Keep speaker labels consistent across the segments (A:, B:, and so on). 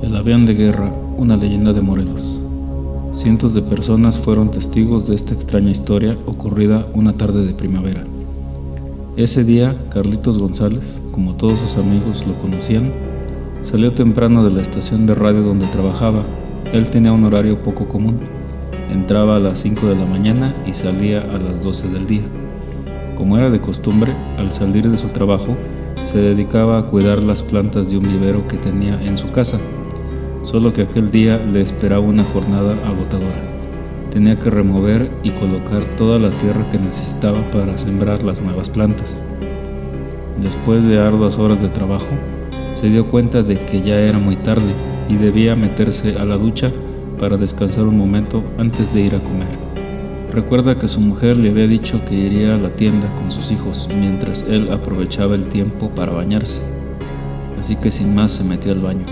A: El avión de guerra, una leyenda de Morelos. Cientos de personas fueron testigos de esta extraña historia ocurrida una tarde de primavera. Ese día, Carlitos González, como todos sus amigos lo conocían, salió temprano de la estación de radio donde trabajaba. Él tenía un horario poco común. Entraba a las 5 de la mañana y salía a las 12 del día. Como era de costumbre, al salir de su trabajo, se dedicaba a cuidar las plantas de un vivero que tenía en su casa. Solo que aquel día le esperaba una jornada agotadora. Tenía que remover y colocar toda la tierra que necesitaba para sembrar las nuevas plantas. Después de arduas horas de trabajo, se dio cuenta de que ya era muy tarde y debía meterse a la ducha para descansar un momento antes de ir a comer. Recuerda que su mujer le había dicho que iría a la tienda con sus hijos mientras él aprovechaba el tiempo para bañarse. Así que sin más se metió al baño.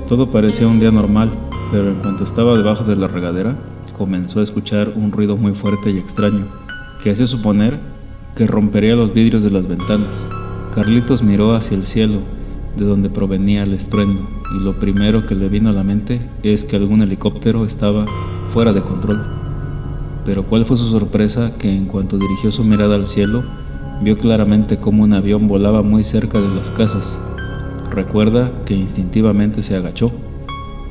A: Todo parecía un día normal, pero en cuanto estaba debajo de la regadera, comenzó a escuchar un ruido muy fuerte y extraño, que hacía suponer que rompería los vidrios de las ventanas. Carlitos miró hacia el cielo, de donde provenía el estruendo, y lo primero que le vino a la mente es que algún helicóptero estaba fuera de control. Pero cuál fue su sorpresa que en cuanto dirigió su mirada al cielo, vio claramente cómo un avión volaba muy cerca de las casas. Recuerda que instintivamente se agachó,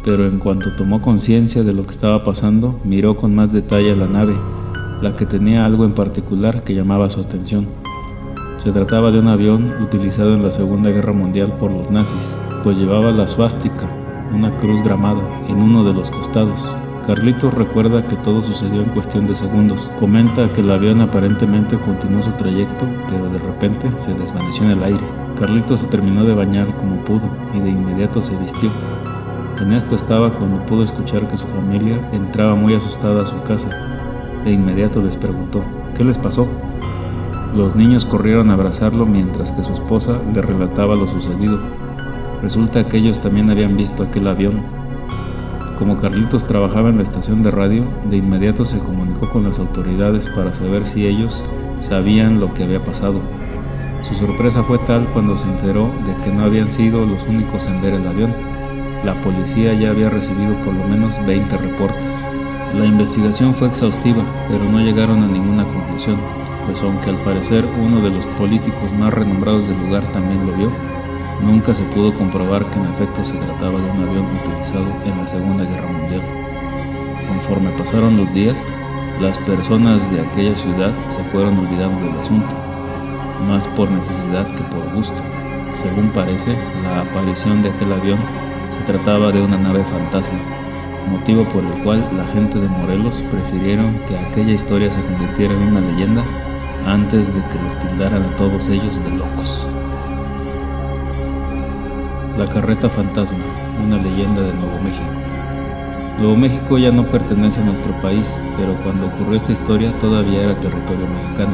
A: pero en cuanto tomó conciencia de lo que estaba pasando, miró con más detalle a la nave, la que tenía algo en particular que llamaba su atención. Se trataba de un avión utilizado en la Segunda Guerra Mundial por los nazis, pues llevaba la suástica, una cruz gramada, en uno de los costados. Carlitos recuerda que todo sucedió en cuestión de segundos. Comenta que el avión aparentemente continuó su trayecto, pero de repente se desvaneció en el aire. Carlitos se terminó de bañar como pudo y de inmediato se vistió. En esto estaba cuando pudo escuchar que su familia entraba muy asustada a su casa. De inmediato les preguntó, ¿qué les pasó? Los niños corrieron a abrazarlo mientras que su esposa le relataba lo sucedido. Resulta que ellos también habían visto aquel avión. Como Carlitos trabajaba en la estación de radio, de inmediato se comunicó con las autoridades para saber si ellos sabían lo que había pasado. Su sorpresa fue tal cuando se enteró de que no habían sido los únicos en ver el avión. La policía ya había recibido por lo menos 20 reportes. La investigación fue exhaustiva, pero no llegaron a ninguna conclusión, pues aunque al parecer uno de los políticos más renombrados del lugar también lo vio, nunca se pudo comprobar que en efecto se trataba de un avión utilizado en la Segunda Guerra Mundial. Conforme pasaron los días, las personas de aquella ciudad se fueron olvidando del asunto, más por necesidad que por gusto. Según parece, la aparición de aquel avión se trataba de una nave fantasma, motivo por el cual la gente de Morelos prefirieron que aquella historia se convirtiera en una leyenda antes de que los tildaran a todos ellos de locos. La carreta fantasma, una leyenda de Nuevo México. Nuevo México ya no pertenece a nuestro país, pero cuando ocurrió esta historia todavía era territorio mexicano.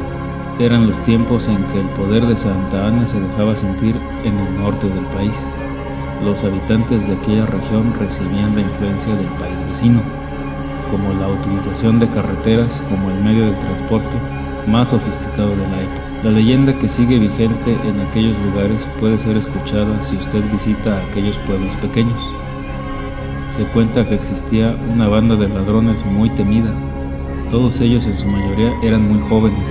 A: Eran los tiempos en que el poder de Santa Anna se dejaba sentir en el norte del país. Los habitantes de aquella región recibían la influencia del país vecino, como la utilización de carreteras como el medio de transporte más sofisticado de la época. La leyenda que sigue vigente en aquellos lugares puede ser escuchada si usted visita aquellos pueblos pequeños. Se cuenta que existía una banda de ladrones muy temida. Todos ellos en su mayoría eran muy jóvenes.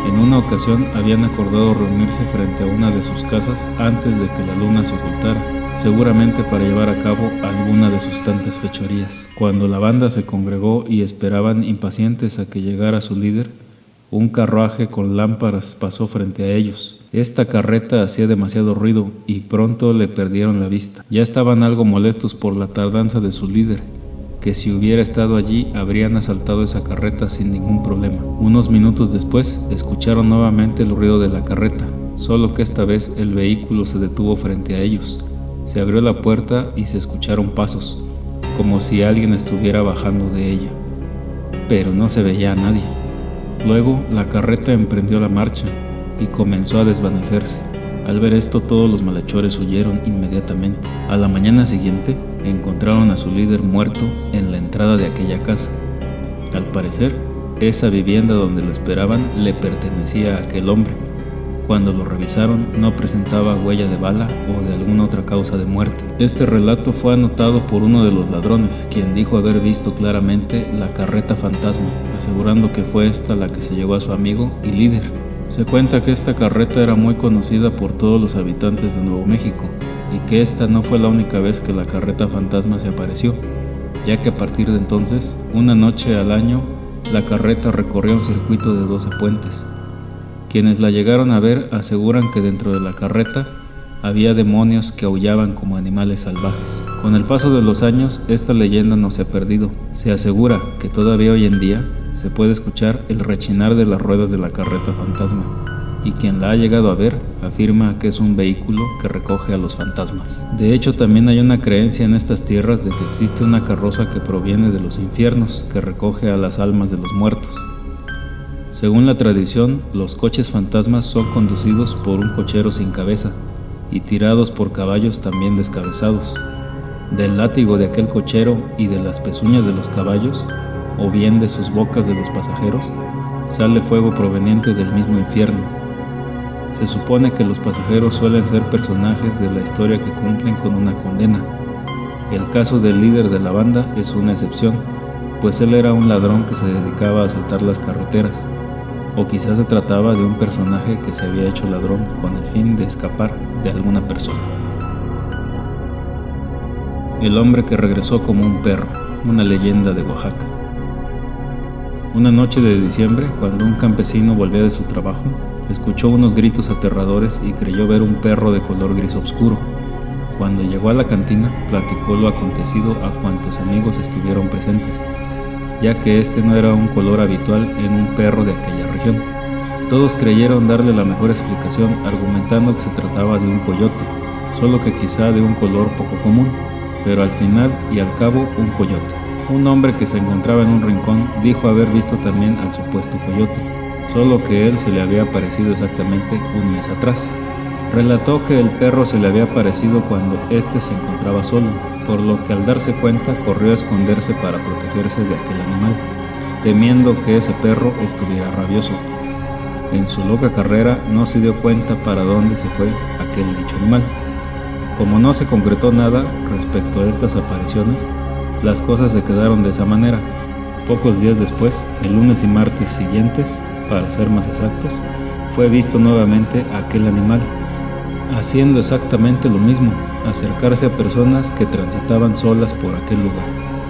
A: En una ocasión habían acordado reunirse frente a una de sus casas antes de que la luna se ocultara, seguramente para llevar a cabo alguna de sus tantas fechorías. Cuando la banda se congregó y esperaban impacientes a que llegara su líder, un carruaje con lámparas pasó frente a ellos. Esta carreta hacía demasiado ruido y pronto le perdieron la vista. Ya estaban algo molestos por la tardanza de su líder, que si hubiera estado allí habrían asaltado esa carreta sin ningún problema. Unos minutos después escucharon nuevamente el ruido de la carreta, solo que esta vez el vehículo se detuvo frente a ellos. Se abrió la puerta y se escucharon pasos, como si alguien estuviera bajando de ella, pero no se veía a nadie. Luego la carreta emprendió la marcha y comenzó a desvanecerse. Al ver esto, todos los malhechores huyeron inmediatamente. A la mañana siguiente encontraron a su líder muerto en la entrada de aquella casa. Al parecer, esa vivienda donde lo esperaban le pertenecía a aquel hombre. Cuando lo revisaron, no presentaba huella de bala o de alguna otra causa de muerte. Este relato fue anotado por uno de los ladrones, quien dijo haber visto claramente la carreta fantasma, asegurando que fue esta la que se llevó a su amigo y líder. Se cuenta que esta carreta era muy conocida por todos los habitantes de Nuevo México, y que esta no fue la única vez que la carreta fantasma se apareció, ya que a partir de entonces, una noche al año, la carreta recorría un circuito de 12 puentes. Quienes la llegaron a ver aseguran que dentro de la carreta había demonios que aullaban como animales salvajes. Con el paso de los años, esta leyenda no se ha perdido. Se asegura que todavía hoy en día se puede escuchar el rechinar de las ruedas de la carreta fantasma, y quien la ha llegado a ver afirma que es un vehículo que recoge a los fantasmas. De hecho, también hay una creencia en estas tierras de que existe una carroza que proviene de los infiernos, que recoge a las almas de los muertos. Según la tradición, los coches fantasmas son conducidos por un cochero sin cabeza y tirados por caballos también descabezados. Del látigo de aquel cochero y de las pezuñas de los caballos, o bien de sus bocas de los pasajeros, sale fuego proveniente del mismo infierno. Se supone que los pasajeros suelen ser personajes de la historia que cumplen con una condena. El caso del líder de la banda es una excepción, pues él era un ladrón que se dedicaba a asaltar las carreteras, o quizás se trataba de un personaje que se había hecho ladrón con el fin de escapar de alguna persona. El hombre que regresó como un perro, una leyenda de Oaxaca. Una noche de diciembre, cuando un campesino volvía de su trabajo, escuchó unos gritos aterradores y creyó ver un perro de color gris oscuro. Cuando llegó a la cantina, platicó lo acontecido a cuantos amigos estuvieron presentes, ya que este no era un color habitual en un perro de aquella región. Todos creyeron darle la mejor explicación, argumentando que se trataba de un coyote, solo que quizá de un color poco común, pero al final y al cabo un coyote. Un hombre que se encontraba en un rincón dijo haber visto también al supuesto coyote, solo que él se le había aparecido exactamente un mes atrás. Relató que el perro se le había aparecido cuando éste se encontraba solo, por lo que al darse cuenta corrió a esconderse para protegerse de aquel animal, temiendo que ese perro estuviera rabioso. En su loca carrera no se dio cuenta para dónde se fue aquel dicho animal. Como no se concretó nada respecto a estas apariciones, las cosas se quedaron de esa manera. Pocos días después, el lunes y martes siguientes, para ser más exactos, fue visto nuevamente aquel animal, haciendo exactamente lo mismo, acercarse a personas que transitaban solas por aquel lugar.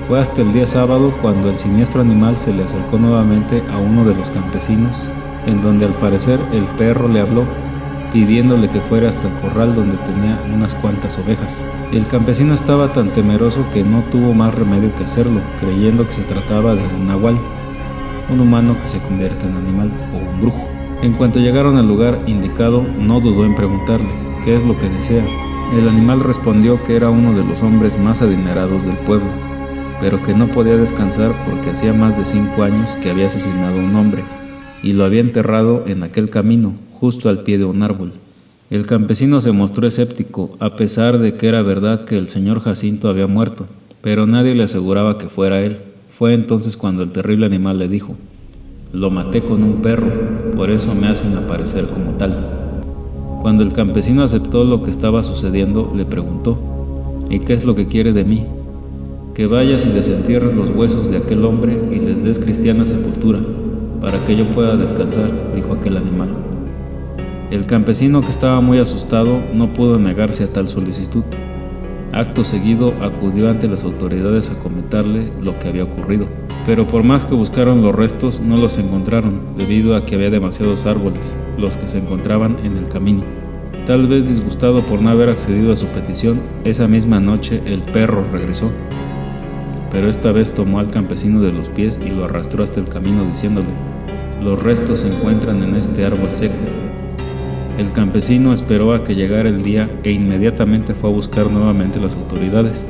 A: Fue hasta el día sábado cuando el siniestro animal se le acercó nuevamente a uno de los campesinos, en donde al parecer el perro le habló, pidiéndole que fuera hasta el corral donde tenía unas cuantas ovejas. El campesino estaba tan temeroso que no tuvo más remedio que hacerlo, creyendo que se trataba de un nahual, un humano que se convierte en animal o un brujo. En cuanto llegaron al lugar indicado, no dudó en preguntarle qué es lo que desea. El animal respondió que era uno de los hombres más adinerados del pueblo, pero que no podía descansar porque hacía más de 5 años que había asesinado a un hombre y lo había enterrado en aquel camino, justo al pie de un árbol. El campesino se mostró escéptico, a pesar de que era verdad que el señor Jacinto había muerto, pero nadie le aseguraba que fuera él. Fue entonces cuando el terrible animal le dijo: «Lo maté con un perro, por eso me hacen aparecer como tal». Cuando el campesino aceptó lo que estaba sucediendo, le preguntó: «¿Y qué es lo que quiere de mí?». «Que vayas y desentierres los huesos de aquel hombre y les des cristiana sepultura, para que yo pueda descansar», dijo aquel animal. El campesino, que estaba muy asustado, no pudo negarse a tal solicitud. Acto seguido acudió ante las autoridades a comentarle lo que había ocurrido, pero por más que buscaron los restos no los encontraron, debido a que había demasiados árboles, los que se encontraban en el camino. Tal vez disgustado por no haber accedido a su petición, esa misma noche el perro regresó, pero esta vez tomó al campesino de los pies y lo arrastró hasta el camino diciéndole: «Los restos se encuentran en este árbol seco». El campesino esperó a que llegara el día e inmediatamente fue a buscar nuevamente las autoridades,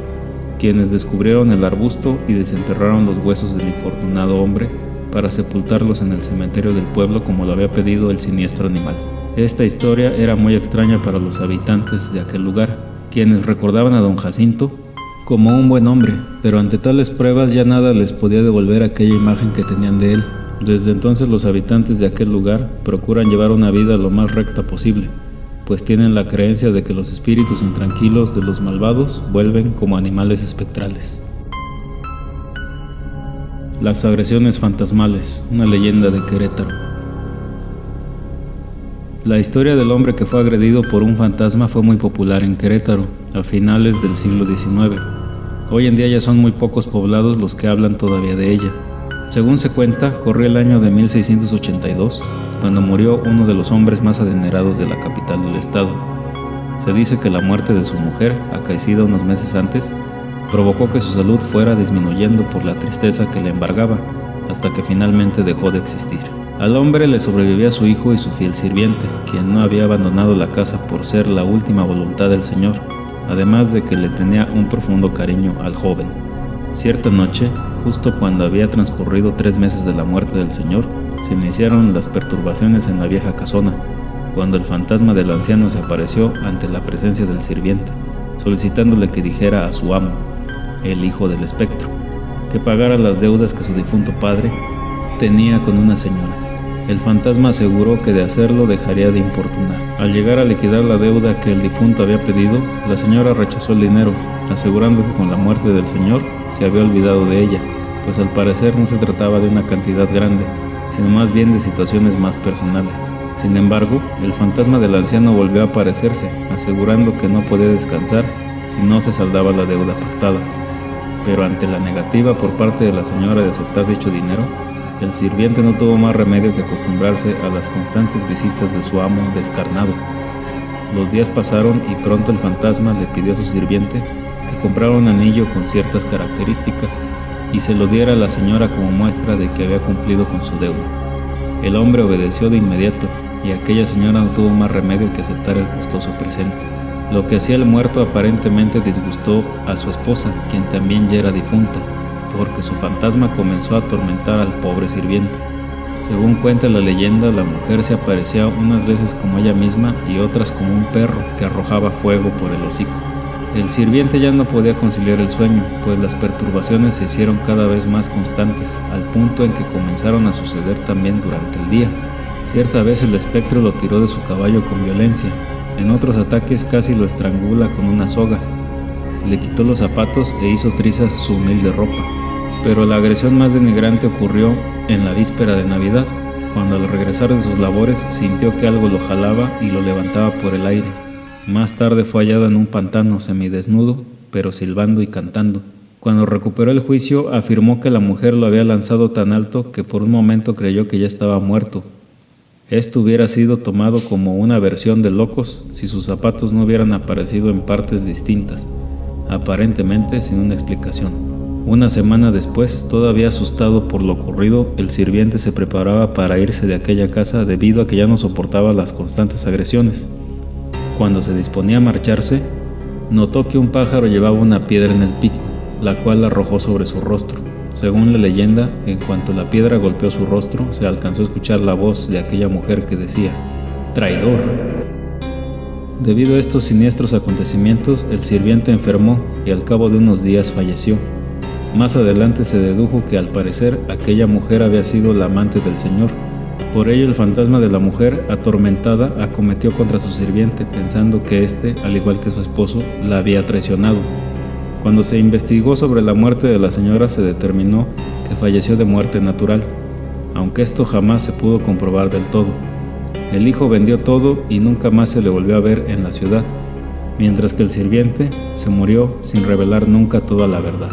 A: quienes descubrieron el arbusto y desenterraron los huesos del infortunado hombre para sepultarlos en el cementerio del pueblo como lo había pedido el siniestro animal. Esta historia era muy extraña para los habitantes de aquel lugar, quienes recordaban a don Jacinto como un buen hombre, pero ante tales pruebas ya nada les podía devolver aquella imagen que tenían de él. Desde entonces los habitantes de aquel lugar procuran llevar una vida lo más recta posible, pues tienen la creencia de que los espíritus intranquilos de los malvados vuelven como animales espectrales. Las agresiones fantasmales, una leyenda de Querétaro. La historia del hombre que fue agredido por un fantasma fue muy popular en Querétaro a finales del siglo XIX. Hoy en día ya son muy pocos poblados los que hablan todavía de ella. Según se cuenta, corrió el año de 1682, cuando murió uno de los hombres más adinerados de la capital del estado. Se dice que la muerte de su mujer, acaecida unos meses antes, provocó que su salud fuera disminuyendo por la tristeza que le embargaba, hasta que finalmente dejó de existir. Al hombre le sobrevivía su hijo y su fiel sirviente, quien no había abandonado la casa por ser la última voluntad del Señor, además de que le tenía un profundo cariño al joven. Cierta noche, justo cuando había transcurrido 3 meses de la muerte del Señor, se iniciaron las perturbaciones en la vieja casona, cuando el fantasma del anciano se apareció ante la presencia del sirviente, solicitándole que dijera a su amo, el hijo del espectro, que pagara las deudas que su difunto padre tenía con una señora. El fantasma aseguró que de hacerlo dejaría de importunar. Al llegar a liquidar la deuda que el difunto había pedido, la señora rechazó el dinero, asegurando que con la muerte del señor se había olvidado de ella, pues al parecer no se trataba de una cantidad grande, sino más bien de situaciones más personales. Sin embargo, el fantasma del anciano volvió a aparecerse, asegurando que no podía descansar si no se saldaba la deuda pactada. Pero ante la negativa por parte de la señora de aceptar dicho dinero, el sirviente no tuvo más remedio que acostumbrarse a las constantes visitas de su amo descarnado. Los días pasaron y pronto el fantasma le pidió a su sirviente que comprara un anillo con ciertas características y se lo diera a la señora como muestra de que había cumplido con su deuda. El hombre obedeció de inmediato y aquella señora no tuvo más remedio que aceptar el costoso presente. Lo que hacía el muerto aparentemente disgustó a su esposa, quien también ya era difunta, porque su fantasma comenzó a atormentar al pobre sirviente. Según cuenta la leyenda, la mujer se aparecía unas veces como ella misma y otras como un perro que arrojaba fuego por el hocico. El sirviente ya no podía conciliar el sueño, pues las perturbaciones se hicieron cada vez más constantes, al punto en que comenzaron a suceder también durante el día. Cierta vez el espectro lo tiró de su caballo con violencia, en otros ataques casi lo estrangula con una soga. Le quitó los zapatos e hizo trizas su humilde ropa. Pero la agresión más denigrante ocurrió en la víspera de Navidad, cuando al regresar de sus labores sintió que algo lo jalaba y lo levantaba por el aire. Más tarde fue hallado en un pantano semidesnudo, pero silbando y cantando. Cuando recuperó el juicio, afirmó que la mujer lo había lanzado tan alto que por un momento creyó que ya estaba muerto. Esto hubiera sido tomado como una versión de locos si sus zapatos no hubieran aparecido en partes distintas, aparentemente sin una explicación. Una semana después, todavía asustado por lo ocurrido, el sirviente se preparaba para irse de aquella casa debido a que ya no soportaba las constantes agresiones. Cuando se disponía a marcharse, notó que un pájaro llevaba una piedra en el pico, la cual arrojó sobre su rostro. Según la leyenda, en cuanto la piedra golpeó su rostro, se alcanzó a escuchar la voz de aquella mujer que decía: «¡Traidor!». Debido a estos siniestros acontecimientos, el sirviente enfermó y al cabo de unos días falleció. Más adelante se dedujo que al parecer aquella mujer había sido la amante del señor. Por ello el fantasma de la mujer, atormentada, acometió contra su sirviente pensando que éste, al igual que su esposo, la había traicionado. Cuando se investigó sobre la muerte de la señora se determinó que falleció de muerte natural, aunque esto jamás se pudo comprobar del todo. El hijo vendió todo y nunca más se le volvió a ver en la ciudad, mientras que el sirviente se murió sin revelar nunca toda la verdad.